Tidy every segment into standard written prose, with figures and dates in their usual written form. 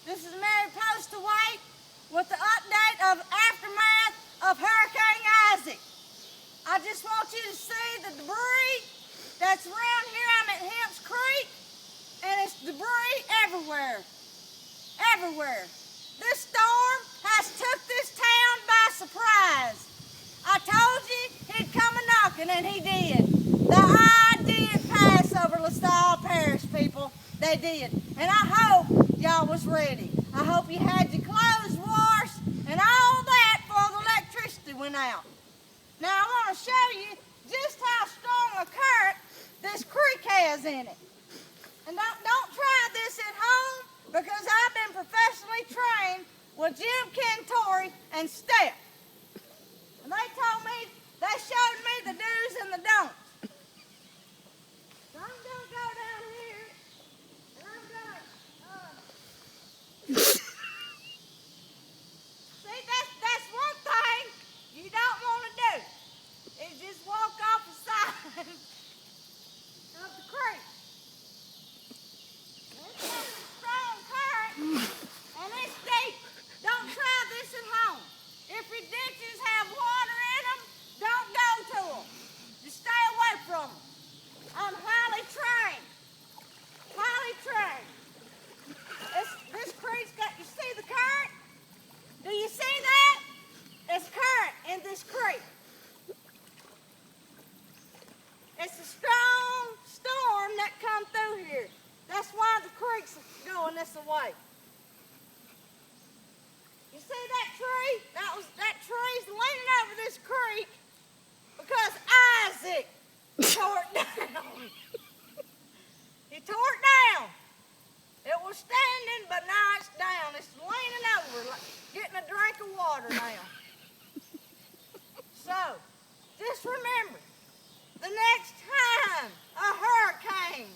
This is Mary Postaway with the update of aftermath of Hurricane Isaac. I just want you to see the debris that's around here. I'm at Hemps Creek, and it's debris everywhere. Everywhere. This storm has took this town by surprise. I told you he'd come a-knocking, and he did. The eye did pass over LaSalle Parish, people. They did. And I hope y'all was ready. I hope you had your clothes washed and all that before the electricity went out. Now I want to show you just how strong a current this creek has in it. And don't try this at home, because I've been professionally trained with Jim Cantori and Steph. And they showed me the do's and the don'ts. So I'm going to go down here, and I'm going to, see, that's one thing you don't want to do, is just walk off the side of the creek. It's got a strong current, and it's deep. Don't try this at home. If your ditches have water in them, don't go to them. Just stay away from them. I'm highly trained. Highly trained. This creek's got, you see the current? Do you see that? It's current in this creek. It's a strong storm that come through here. That's why the creek's going this way. You see that tree? That tree's leaning over this creek because Isaac tore it down. He tore it down. It was standing, but now it's down. It's leaning over, like getting a drink of water now. So, just remember, the next time a hurricane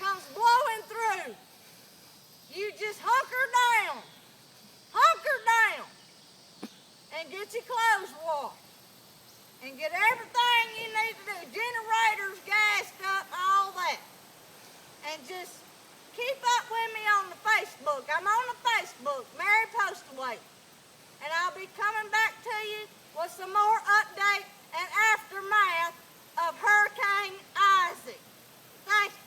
comes blowing through, you just hunker down, and get your clothes washed, and get everything you need to do, generators, gassed up, all that. And just keep up with me on the Facebook. I'm on the Facebook, Mary Postaway. And I'll be coming back to you with some more update and aftermath of Hurricane Isaac. Thank you.